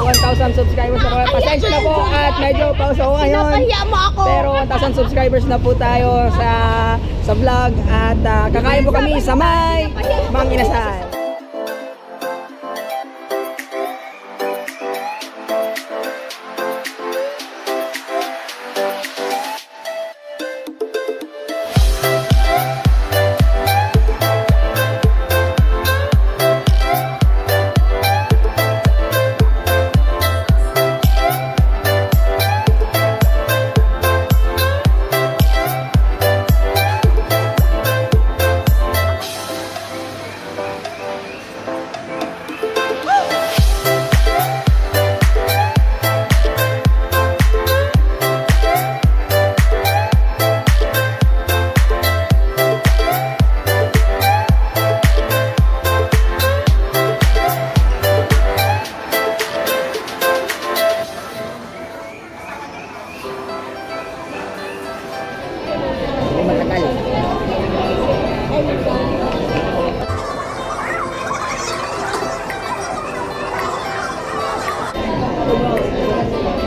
1,000 subscribers na po. Pasensya na po at medyo pause ako ngayon. Pero 1,000 subscribers na po tayo sa vlog at kakain po kami sa may Mang Inasal.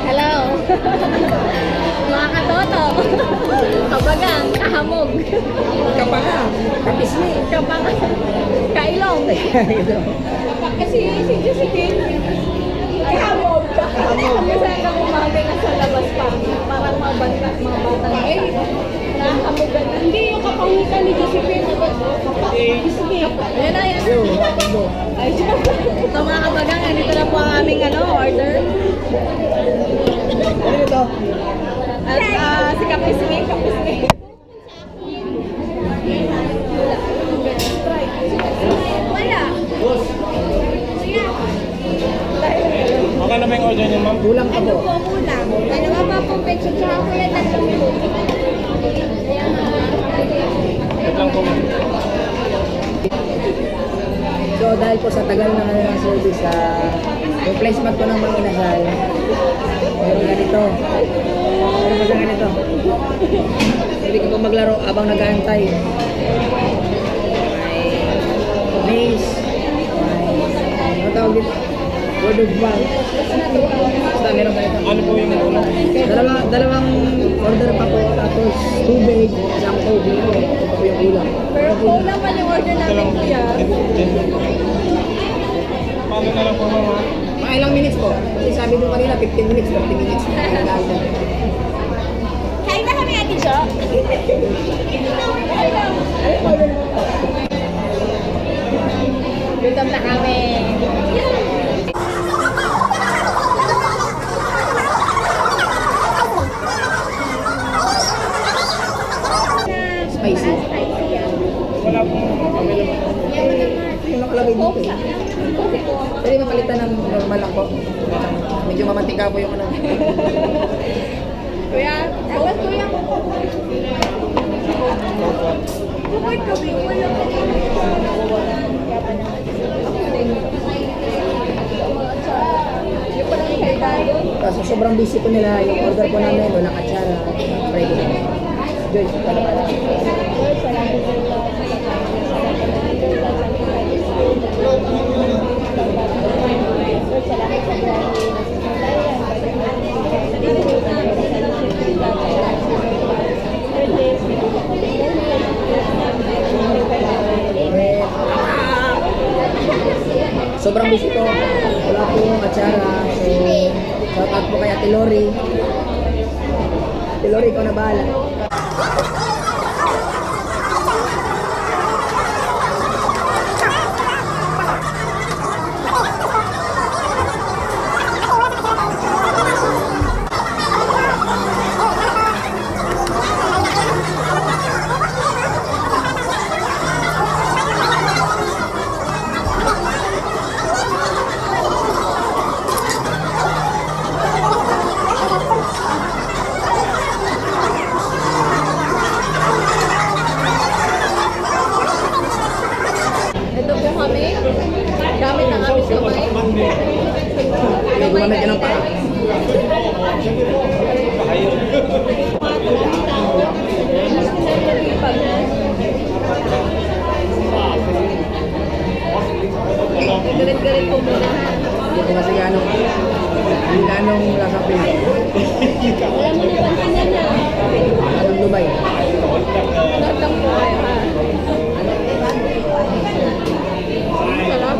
Hello! Mga katoto! Kabagang, kahamog! Kapangang, kapismi. Kapangang, kailong! Kasi si Josephine, kahamog! Kasi ang kumamay na sa labas pa. Parang mga batang nakahamogan. Hindi yung kapangitan ni Josephine. Kapismi. Ayan na, yan. Ay, ito mga kabagang, nandito na po ang aming order. Ano ito? At si Kapismi. Wala. Okay na ba yung order niyo, ma'am? Kulang pa po. Kulang. Ano nga pa po, pechay tsaka kuya, 3 minuto. Wait lang po. So dahil po sa tagal na ng service yung placement ko ng Mang Inasal, meron ganito. Meron pa siya ganito. Hindi ko po maglaro habang nag-aantay. May maze. May ano tawag dito? Word of mouth. Basta meron ganito. Ano po yung ulam? Dalawang order pa po, tapos tubig, isang tubig. Ito po yung ulam. Pero kulang pa yung order namin, kuya. Paano na lang po, ma'am? Mga ilang minutes po? Kasi sabi nung kanina, 15 minutes, 30 minutes. Kain na kami, Ate Jo. Gutom na kami. Spicy. Wala pong available. Yung nakalagay dito eh. Pwede mapalitan ng normal lang po. Medyo mamantika po yung ano. Kuya, awas kuya. Bukod kami, wala ka. Yung pala yung kayo tayo. Kaso sobrang busy po nila. Yung order po namin, walang katsara. Ready na. Joyce, pala pala. Sobrang busy po. Wala po yung atsara. So, shout out po kay Ate Lori. Ate Lori, ikaw na bahala. Gumamit ka ng paa. Galit-galit po muna. Hindi ko kasi ganong lasapin. Alam mo naman kanya na. Anong Dubai? Lahat lang po kayo ha. Sarap.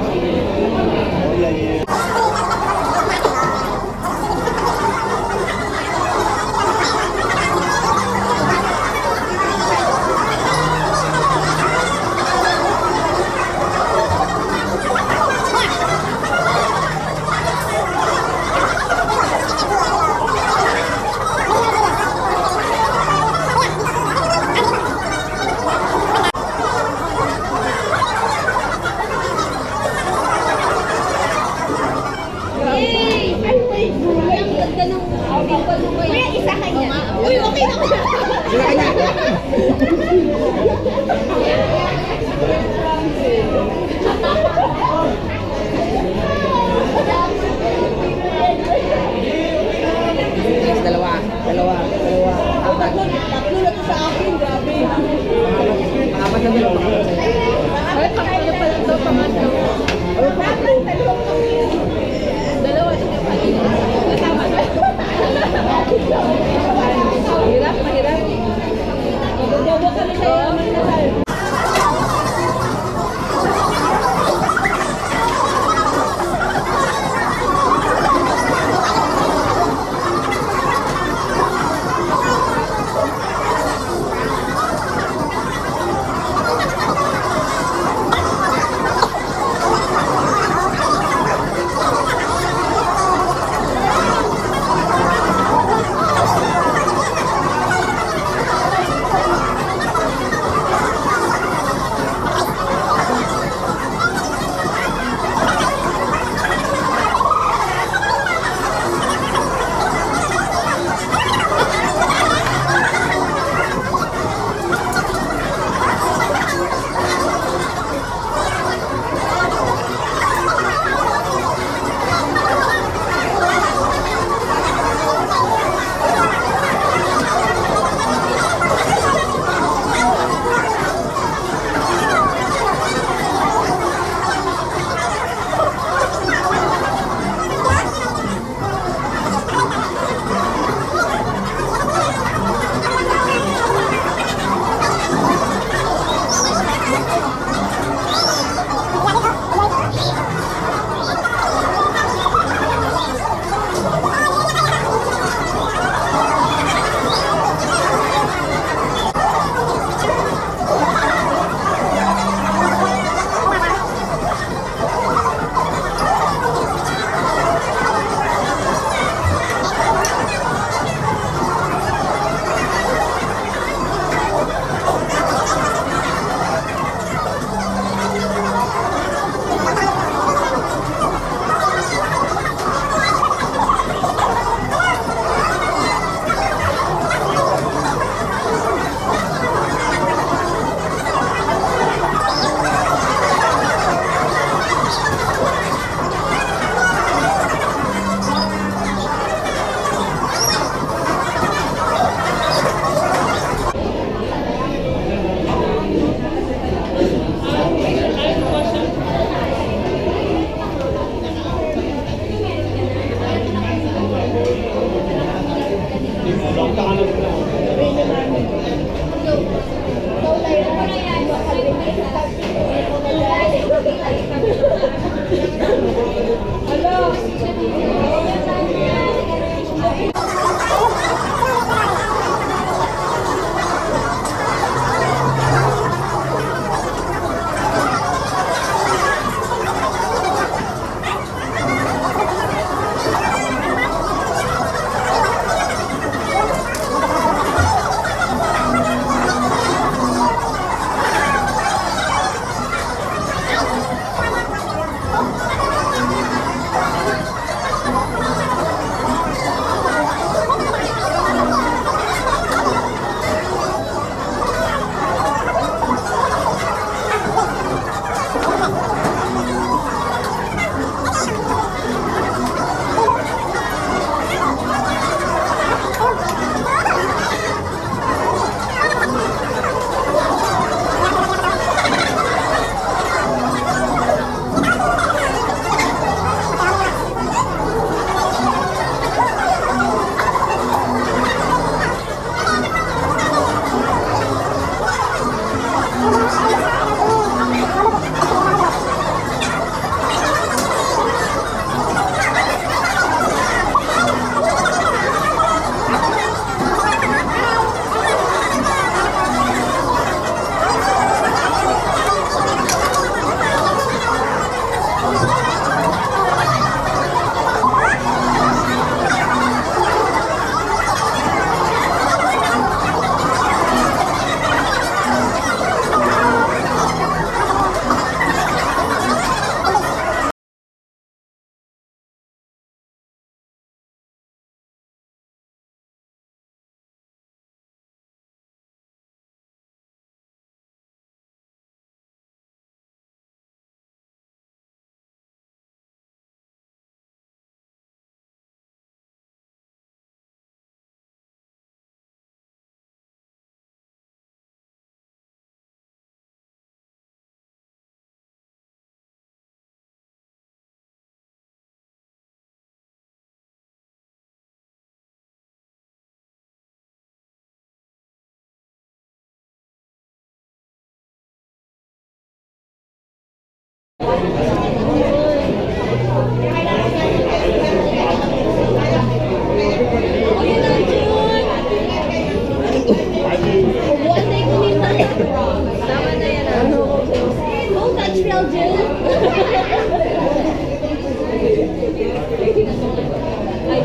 Ay,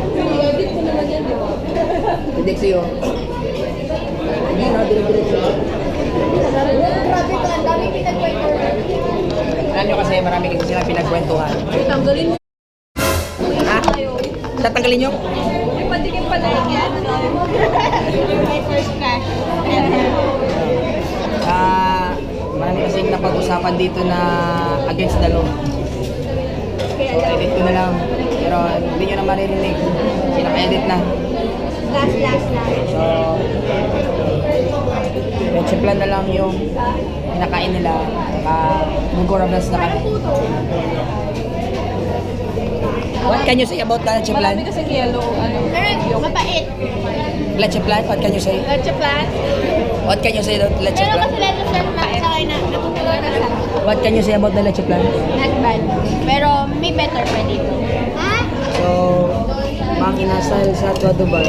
edit ko naman yan, di ba? Dexio. Hindi na, dire-diretso. Grabe ka, ang dami pinagkwento. Alam nyo kasi marami kasi silang pinagkwentuhan. Tanggalin mo. Ha? Tatanggalin nyo? May patikin pala yan. My first crush. Marami kasing napag-usapan dito na against the law. So, edit ko na lang. Pero hindi nyo na maririnig. Sinaka-edit na. Last. So, leche plan na lang yung pinakain nila. Mugorablas na kami. What can you say about the leche plan? Marami kasing yellow, yung mapait. Leche plan? What can you say? Leche plan. What can you say about leche Pero plan? kasi leche plan na sa akin na natutunan na siya. What can you say about the leche plan? Not bad. Pero may better pa dito. Ha? So, mga kinasal sa Tua Dubai,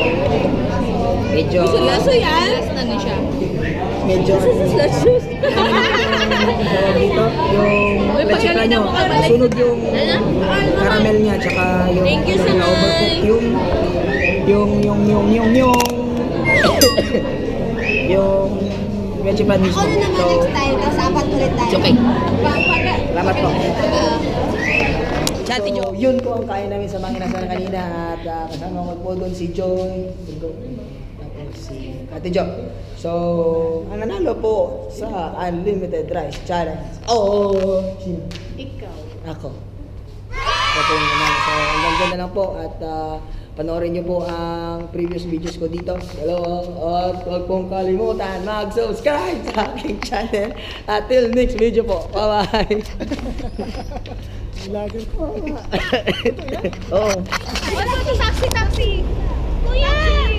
medyo, yan? Last na ni siya. medyo, dito, yung leche plan nyo, sunod yung caramel niya, tsaka yung, Thank you, Samay. overcook yung leche plan mismo. So, Tapos apat ulit it's okay. Salamat po. So, yun po ang kain namin sa mga kinasal kanina at kasama ko po doon si Joy, tapos si Ate Jo. So, ang nanalo po sa Unlimited Rice Challenge. Sino? Ikaw. Ako. Ito yung naman. So, hanggang dyan na lang po at panoorin nyo po ang previous videos ko dito. Hello, at huwag pong kalimutan mag-subscribe sa aking channel. At till next video po. Bye-bye. Vlogger ko. Oo. Wala ko taxi. Kuya!